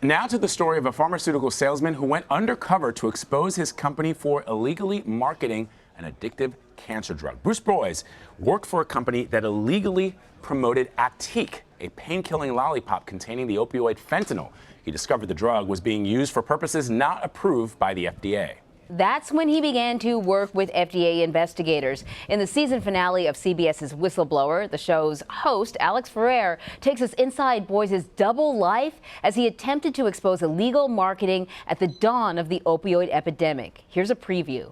Now to the story of a pharmaceutical salesman who went undercover to expose his company for illegally marketing an addictive cancer drug. Bruce Boyes worked for a company that illegally promoted Actique, a pain-killing lollipop containing the opioid fentanyl. He discovered the drug was being used for purposes not approved by the FDA. That's when he began to work with FDA investigators. In the season finale of CBS's Whistleblower, the show's host, Alex Ferrer, takes us inside Boyes' double life as he attempted to expose illegal marketing at the dawn of the opioid epidemic. Here's a preview.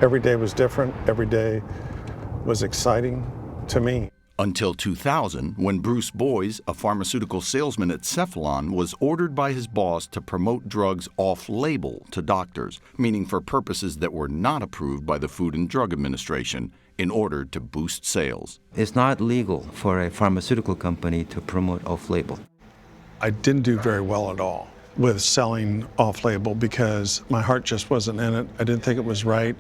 Every day was different. Every day was exciting to me. Until 2000, when Bruce Boyes, a pharmaceutical salesman at Cephalon, was ordered by his boss to promote drugs off-label to doctors, meaning for purposes that were not approved by the Food and Drug Administration, in order to boost sales. It's not legal for a pharmaceutical company to promote off-label. I didn't do very well at all with selling off-label because my heart just wasn't in it. I didn't think it was right.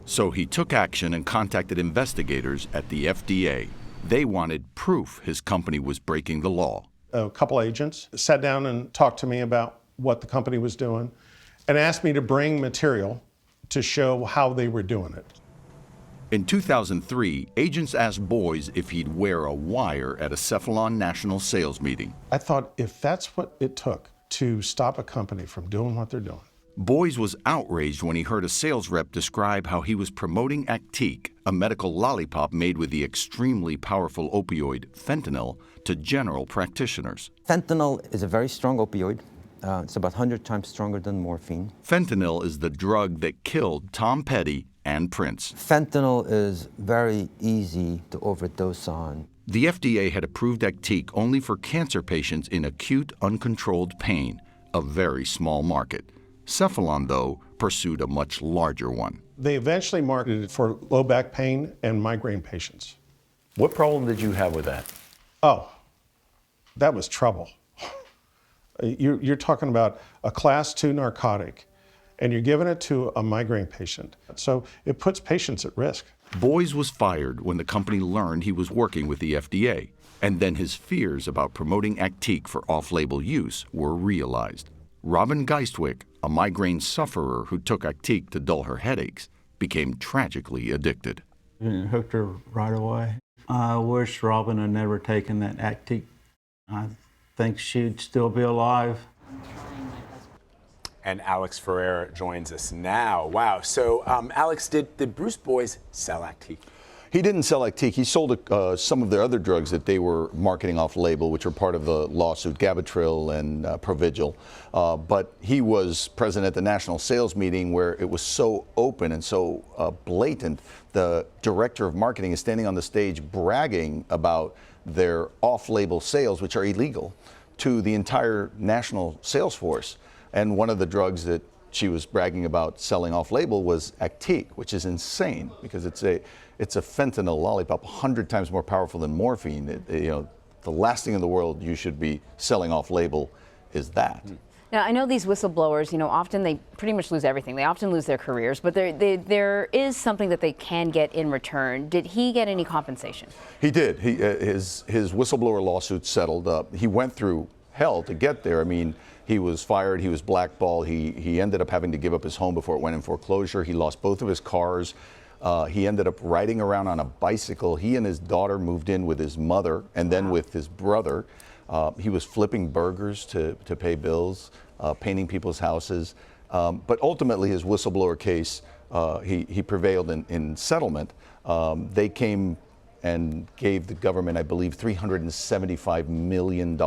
So he took action and contacted investigators at the FDA. They wanted proof his company was breaking the law. A couple agents sat down and talked to me about what the company was doing and asked me to bring material to show how they were doing it. In 2003, agents asked Boyes if he'd wear a wire at a Cephalon national sales meeting. I thought if that's what it took to stop a company from doing what they're doing. Boyes was outraged when he heard a sales rep describe how he was promoting Actique, a medical lollipop made with the extremely powerful opioid fentanyl, to general practitioners. Fentanyl is a very strong opioid. It's about 100 times stronger than morphine. Fentanyl is the drug that killed Tom Petty and Prince. Fentanyl is very easy to overdose on. The FDA had approved Actique only for cancer patients in acute, uncontrolled pain, a very small market. Cephalon, though, pursued a much larger one. They eventually marketed it for low back pain and migraine patients. What problem did you have with that? Oh, that was trouble. You're talking about a class 2 narcotic, and you're giving it to a migraine patient. So it puts patients at risk. Boyes was fired when the company learned he was working with the FDA, and then his fears about promoting Actique for off-label use were realized. Robin Geistwick, a migraine sufferer who took Actique to dull her headaches, became tragically addicted. It hooked her right away. I wish Robin had never taken that Actique. I think she'd still be alive. And Alex Ferrer joins us now. Wow. So, Alex, did Bruce Boyes sell Actique? He didn't sell Actique. He sold some of their other drugs that they were marketing off-label, which were part of the lawsuit, Gabatril and Provigil. But he was present at the national sales meeting where it was so open and so blatant. The director of marketing is standing on the stage bragging about their off-label sales, which are illegal, to the entire national sales force. And one of the drugs that she was bragging about selling off-label was Actique, which is insane because it's a fentanyl lollipop, 100 times more powerful than morphine. The last thing in the world you should be selling off-label is that. Now, I know these whistleblowers, often they pretty much lose everything. They often lose their careers, but there is something that they can get in return. Did he get any compensation? He did. His whistleblower lawsuit settled up. He went through hell to get there. I mean, he was fired, he was blackballed, he ended up having to give up his home before it went in foreclosure. He lost both of his cars. He ended up riding around on a bicycle. He and his daughter moved in with his mother and then with his brother. He was flipping burgers to pay bills, painting people's houses. But ultimately, his whistleblower case, he prevailed in settlement. They came and gave the government, I believe, $375 million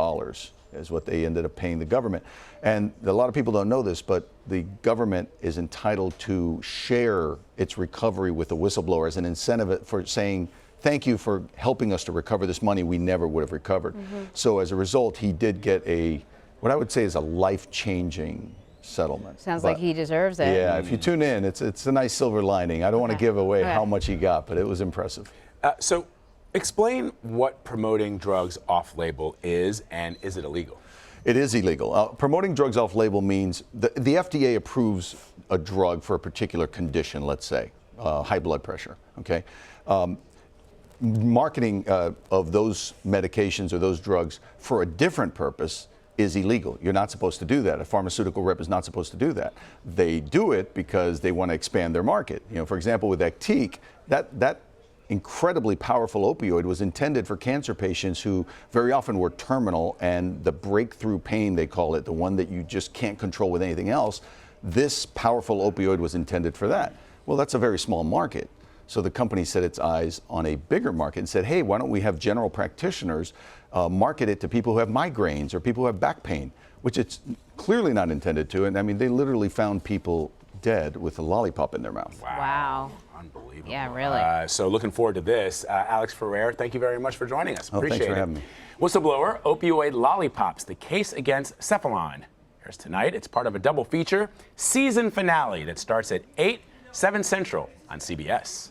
is what they ended up paying the government. And a lot of people don't know this, but the government is entitled to share its recovery with the whistleblower as an incentive for saying, thank you for helping us to recover this money we never would have recovered. So as a result, he did get what I would say is a life-changing settlement. Sounds like he deserves it. Yeah, if you tune in, it's a nice silver lining. I don't want to give away how much he got, but it was impressive. So explain what promoting drugs off-label is, and is it illegal? It is illegal. Promoting drugs off-label means the FDA approves a drug for a particular condition, let's say, high blood pressure, okay? marketing of those medications or those drugs for a different purpose is illegal. You're not supposed to do that. A pharmaceutical rep is not supposed to do that. They do it because they want to expand their market. You know, for example, with Actique, that incredibly powerful opioid was intended for cancer patients who very often were terminal, and the breakthrough pain, they call it, the one that you just can't control with anything else, this powerful opioid was intended for that. Well, that's a very small market. So the company set its eyes on a bigger market and said, hey, why don't we have general practitioners market it to people who have migraines or people who have back pain, which it's clearly not intended to. And I mean, they literally found people dead with a lollipop in their mouth. Wow. Unbelievable. Yeah, really. So looking forward to this. Alex Ferrer, thank you very much for joining us. Appreciate thanks for it. having me. Whistleblower, Opioid Lollipops, the Case Against Cephalon. Here's tonight. It's part of a double feature season finale that starts at 8, 7 Central on CBS.